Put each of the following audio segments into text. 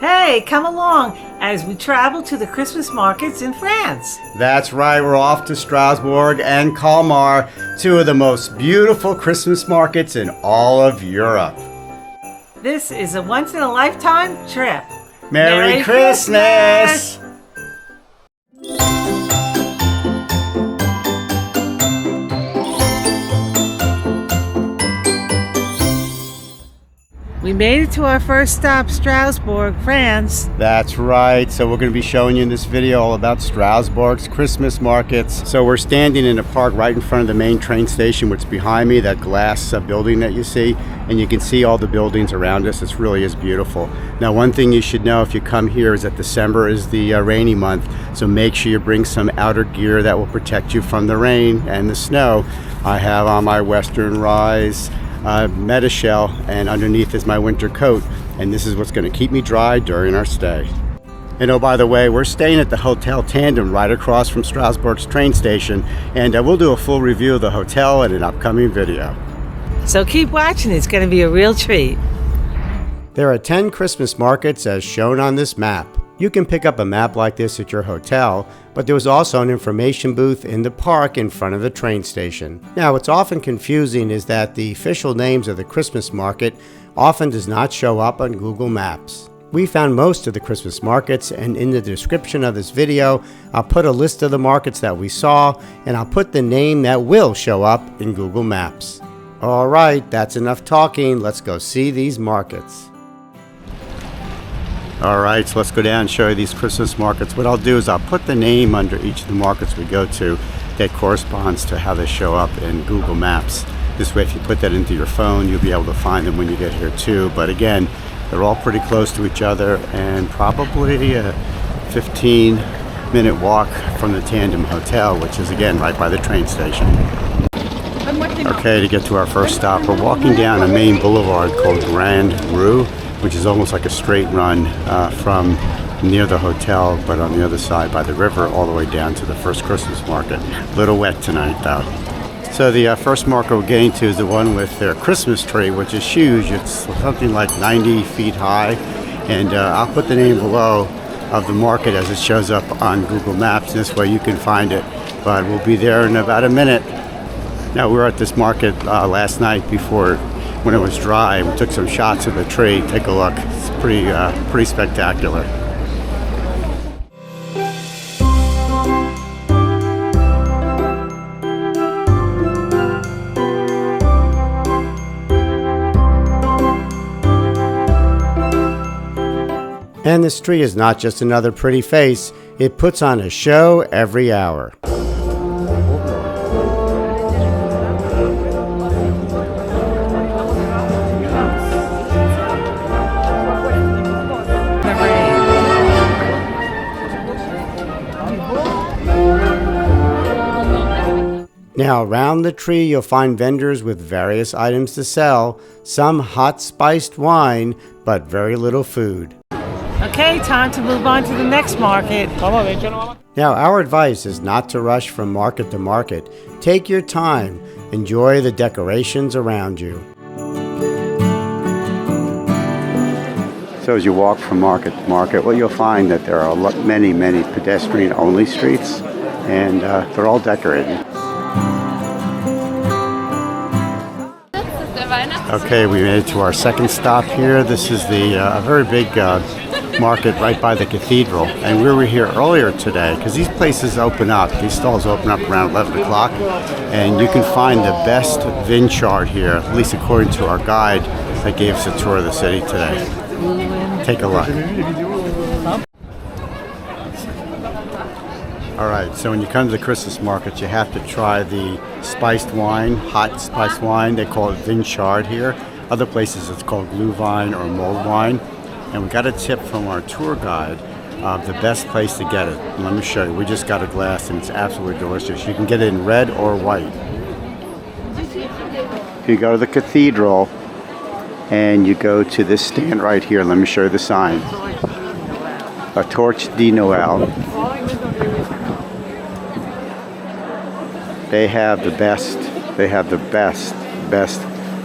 Hey, come along as we travel to the Christmas markets in France. That's right, we're off to Strasbourg and Colmar, two of the most beautiful Christmas markets in all of Europe. This is a once-in-a-lifetime trip. Merry Christmas! We made it to our first stop, Strasbourg, France. That's right. So we're going to be showing you in this video all about Strasbourg's Christmas markets. So we're standing in a park right in front of the main train station, which is behind me, that glass building that you see. And you can see all the buildings around us. It really is beautiful. Now, one thing you should know if you come here is that December is the rainy month. So make sure you bring some outer gear that will protect you from the rain and the snow. I have on my Western Rise meta shell, and underneath is my winter coat, and this is what's going to keep me dry during our stay. And oh, by the way, we're staying at the Hotel Tandem right across from Strasbourg's train station, and we'll do a full review of the hotel in an upcoming video. So keep watching, it's going to be a real treat. There are 10 Christmas markets as shown on this map. You can pick up a map like this at your hotel, but there was also an information booth in the park in front of the train station. Now, what's often confusing is that the official names of the Christmas market often does not show up on Google Maps. We found most of the Christmas markets, and in the description of this video, I'll put a list of the markets that we saw, and I'll put the name that will show up in Google Maps. All right, that's enough talking. Let's go see these markets. All right, so let's go down and show you these Christmas markets. What I'll do is I'll put the name under each of the markets we go to that corresponds to how they show up in Google Maps. This way, if you put that into your phone, you'll be able to find them when you get here too. But again, they're all pretty close to each other and probably a 15-minute walk from the Tandem Hotel, which is again right by the train station. Okay, to get to our first stop, we're walking down a main boulevard called Grand Rue, which is almost like a straight run from near the hotel, but on the other side by the river, all the way down to the first Christmas market. A little wet tonight, though. So the first market we're getting to is the one with their Christmas tree, which is huge. It's something like 90 feet high, and I'll put the name below of the market as it shows up on Google Maps. This way you can find it, but we'll be there in about a minute. Now, we were at this market last night when it was dry. We took some shots of the tree. Take a look. It's pretty spectacular. And this tree is not just another pretty face. It puts on a show every hour. Now, around the tree, you'll find vendors with various items to sell, some hot spiced wine, but very little food. Okay, time to move on to the next market. Now, our advice is not to rush from market to market. Take your time. Enjoy the decorations around you. So as you walk from market to market, well, you'll find that there are many pedestrian-only streets, and they're all decorated. Okay, we made it to our second stop here. This is a very big market right by the cathedral, and we were here earlier today because these places open up. These stalls open up around 11 o'clock, and you can find the best vin chart here, at least according to our guide that gave us a tour of the city today. Take a look. All right, so when you come to the Christmas market, you have to try the spiced wine, hot spiced wine. They call it vin chard here. Other places it's called glühwein or mulled wine. And we got a tip from our tour guide of the best place to get it. And let me show you. We just got a glass, and it's absolutely delicious. You can get it in red or white. You go to the cathedral, and you go to this stand right here. Let me show you the sign. A torch de Noël. They have the best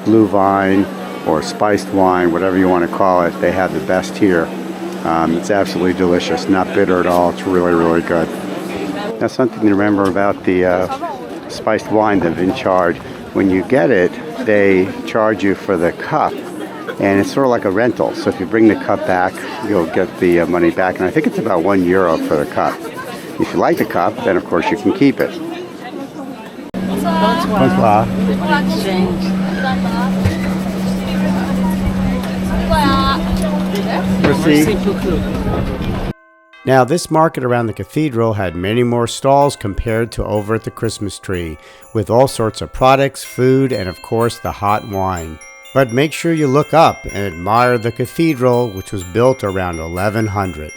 glühwein or spiced wine, whatever you want to call it. They have the best here. It's absolutely delicious, not bitter at all. It's really, really good. Now, something to remember about the spiced wine, the Vinchard. When you get it, they charge you for the cup, and it's sort of like a rental. So if you bring the cup back, you'll get the money back, and I think it's about €1 for the cup. If you like the cup, then of course you can keep it. Bonsoir. Merci. Now, this market around the cathedral had many more stalls compared to over at the Christmas tree, with all sorts of products, food, and of course the hot wine. But make sure you look up and admire the cathedral, which was built around 1100.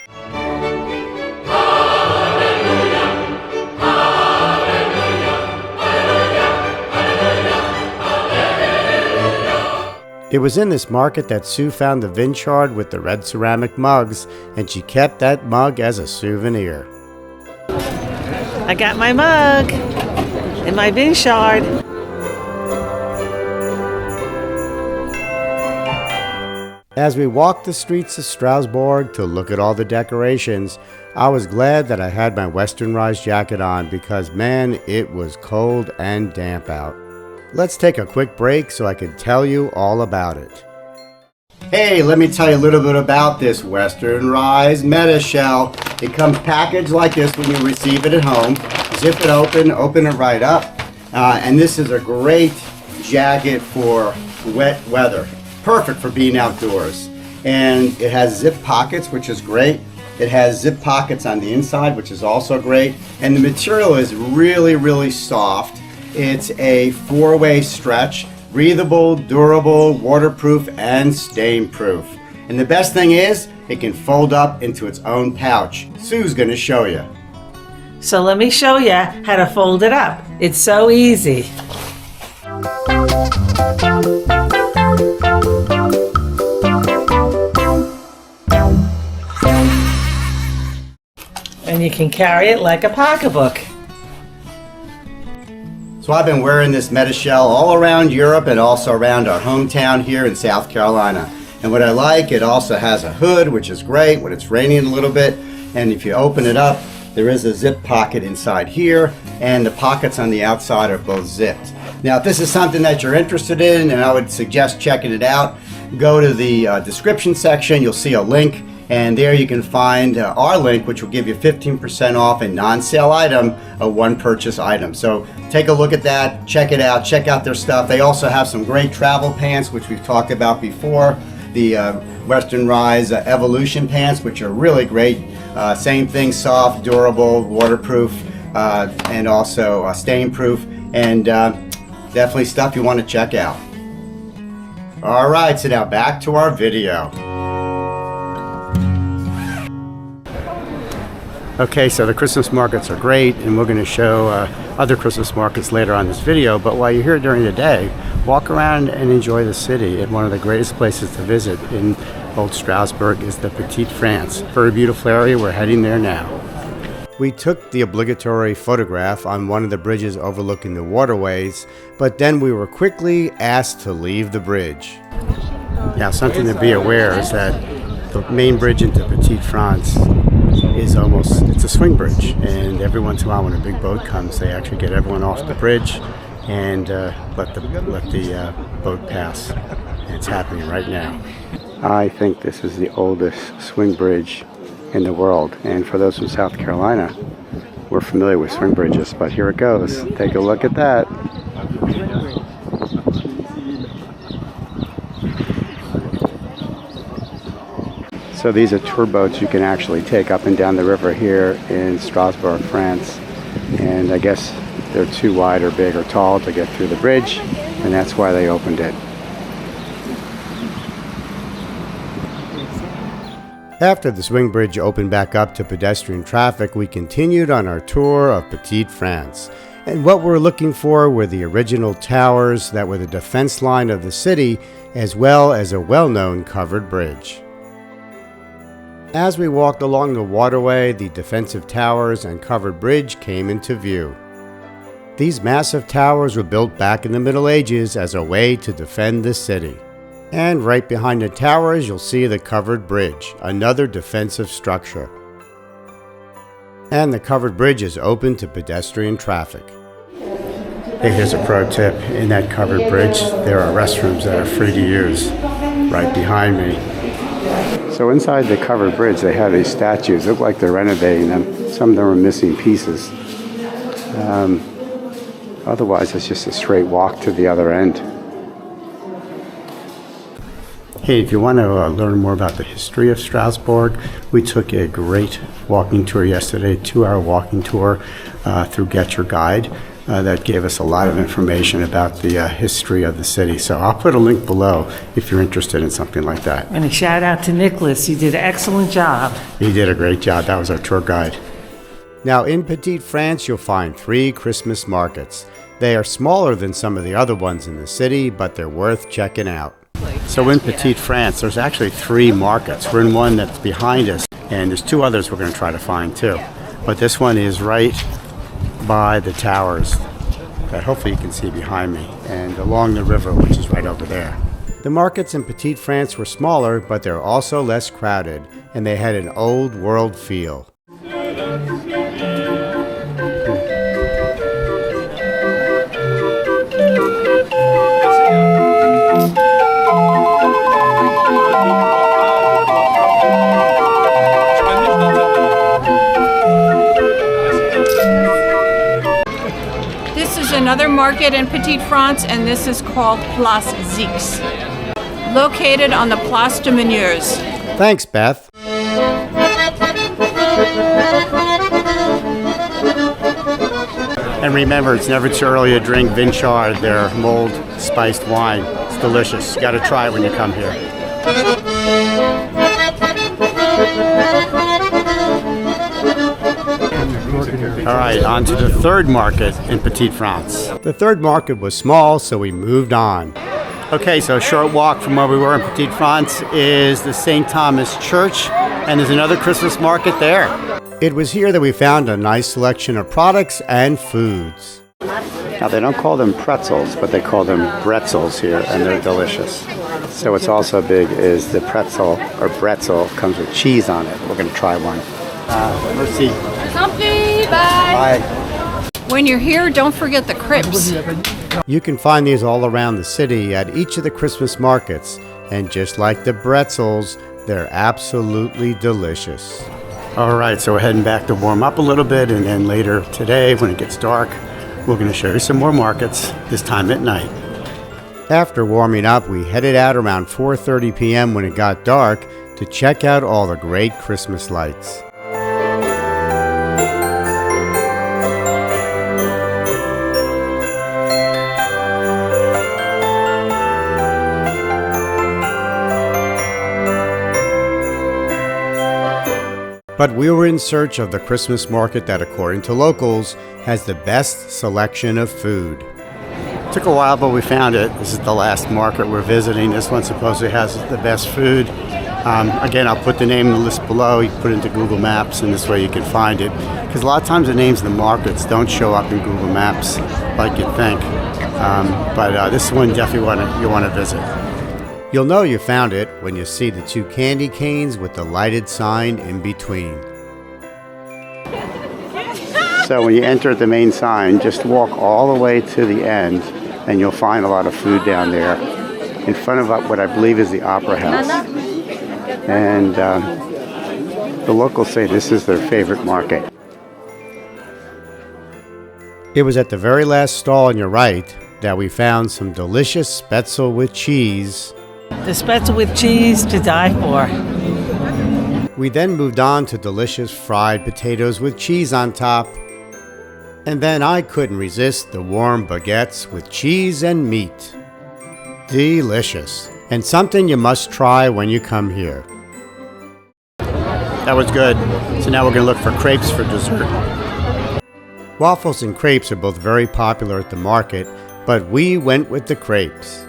It was in this market that Sue found the Vinchard with the red ceramic mugs, and she kept that mug as a souvenir. I got my mug and my Vinchard. As we walked the streets of Strasbourg to look at all the decorations, I was glad that I had my westernized jacket on because, man, it was cold and damp out. Let's take a quick break so I can tell you all about it. Hey, let me tell you a little bit about this westernized meta shell. It comes packaged like this when you receive it at home. Zip it open it right up. And this is a great jacket for wet weather. Perfect for being outdoors. And it has zip pockets, which is great. It has zip pockets on the inside, which is also great. And the material is really, really soft. It's a 4-way stretch, breathable, durable, waterproof, and stain-proof. And the best thing is, it can fold up into its own pouch. Sue's gonna show you. So let me show you how to fold it up. It's so easy. And you can carry it like a pocketbook. So I've been wearing this meta shell all around Europe and also around our hometown here in South Carolina. And what I like, it also has a hood, which is great when it's raining a little bit. And if you open it up, there is a zip pocket inside here, and the pockets on the outside are both zipped. Now, if this is something that you're interested in, and I would suggest checking it out, go to the description section. You'll see a link, and there you can find our link, which will give you 15% off a non-sale item, a one purchase item. So take a look at that, check it out, check out their stuff. They also have some great travel pants, which we've talked about before. The Western Rise Evolution pants, which are really great. Same thing, soft, durable, waterproof, and also stain-proof, and definitely stuff you want to check out. All right, so now back to our video. Okay, so the Christmas markets are great, and we're going to show other Christmas markets later on this video, but while you're here during the day, walk around and enjoy the city. And one of the greatest places to visit in Old Strasbourg is the Petite-France. Very beautiful area, we're heading there now. We took the obligatory photograph on one of the bridges overlooking the waterways, but then we were quickly asked to leave the bridge. Now, something to be aware is that the main bridge into Petite-France is it's a swing bridge, and every once in a while when a big boat comes, they actually get everyone off the bridge and let the boat pass. And it's happening right now. I think this is the oldest swing bridge in the world, and for those from South Carolina, we're familiar with swing bridges, but here it goes. Take a look at that. So these are tour boats you can actually take up and down the river here in Strasbourg, France. And I guess they're too wide or big or tall to get through the bridge, and that's why they opened it. After the swing bridge opened back up to pedestrian traffic, we continued on our tour of Petite-France. And what we're looking for were the original towers that were the defense line of the city, as well as a well-known covered bridge. As we walked along the waterway, the defensive towers and covered bridge came into view. These massive towers were built back in the Middle Ages as a way to defend the city. And right behind the towers, you'll see the covered bridge, another defensive structure. And the covered bridge is open to pedestrian traffic. Hey, here's a pro tip. In that covered bridge, there are restrooms that are free to use right behind me. So inside the covered bridge, they have these statues. Look like they're renovating them. Some of them are missing pieces. Otherwise, it's just a straight walk to the other end. Hey, if you want to learn more about the history of Strasbourg, we took a great walking tour yesterday, 2-hour walking tour through Get Your Guide. That gave us a lot of information about the history of the city. So I'll put a link below if you're interested in something like that. And a shout out to Nicholas. He did an excellent job. He did a great job. That was our tour guide. Now in Petite-France, you'll find 3 Christmas markets. They are smaller than some of the other ones in the city, but they're worth checking out. So in Petite-France, there's actually 3 markets. We're in one that's behind us, and there's 2 others we're going to try to find too. But this one is right by the towers that hopefully you can see behind me, and along the river, which is right over there. The markets in Petite-France were smaller, but they're also less crowded, and they had an old world feel. Another market in Petite-France, and this is called Place Zix, located on the Place de Meneurs. Thanks, Beth. And remember, it's never too early to drink Viator, their mulled spiced wine. It's delicious. You got to try it when you come here. All right, on to the third market in Petite-France. The third market was small, so we moved on. Okay, so a short walk from where we were in Petite-France is the St. Thomas Church, and there's another Christmas market there. It was here that we found a nice selection of products and foods. Now, they don't call them pretzels, but they call them bretzels here, and they're delicious. So what's also big is the pretzel, or bretzel, comes with cheese on it. We're going to try one. Merci. Bye. When you're here, don't forget the crepes. You can find these all around the city at each of the Christmas markets, and just like the bretzels, they're absolutely delicious. All right, so we're heading back to warm up a little bit, and then later today, when it gets dark, we're going to show you some more markets, this time at night. After warming up, we headed out around 4:30 p.m. when it got dark to check out all the great Christmas lights. But we were in search of the Christmas market that, according to locals, has the best selection of food. Took a while, but we found it. This is the last market we're visiting. This one supposedly has the best food. Again, I'll put the name in the list below. You can put it into Google Maps, and this way you can find it. Because a lot of times the names of the markets don't show up in Google Maps like you'd think. But this one definitely you want to visit. You'll know you found it when you see the 2 candy canes with the lighted sign in between. So when you enter the main sign, just walk all the way to the end, and you'll find a lot of food down there in front of what I believe is the Opera House. And the locals say this is their favorite market. It was at the very last stall on your right that we found some delicious spätzle with cheese. The spätzle with cheese to die for. We then moved on to delicious fried potatoes with cheese on top. And then I couldn't resist the warm baguettes with cheese and meat. Delicious. And something you must try when you come here. That was good. So now we're going to look for crepes for dessert. Waffles and crepes are both very popular at the market, but we went with the crepes.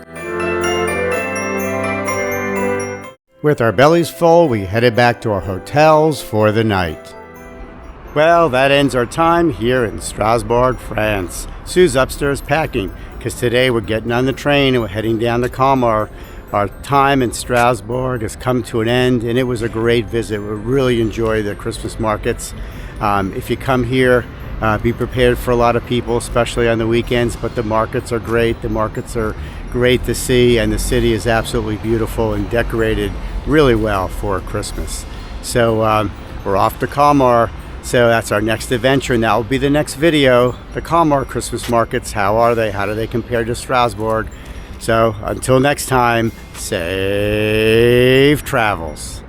With our bellies full, we headed back to our hotels for the night. Well, that ends our time here in Strasbourg, France. Sue's upstairs packing, because today we're getting on the train and we're heading down to Colmar Our time in Strasbourg has come to an end, and it was a great visit. We really enjoy the Christmas markets. If you come here, be prepared for a lot of people, especially on the weekends, but the markets are great. The markets are great to see, and the city is absolutely beautiful and decorated really well for Christmas. So we're off to Kalmar. So that's our next adventure, and that will be the next video. The Kalmar Christmas markets, how are they? How do they compare to Strasbourg? So until next time, safe travels.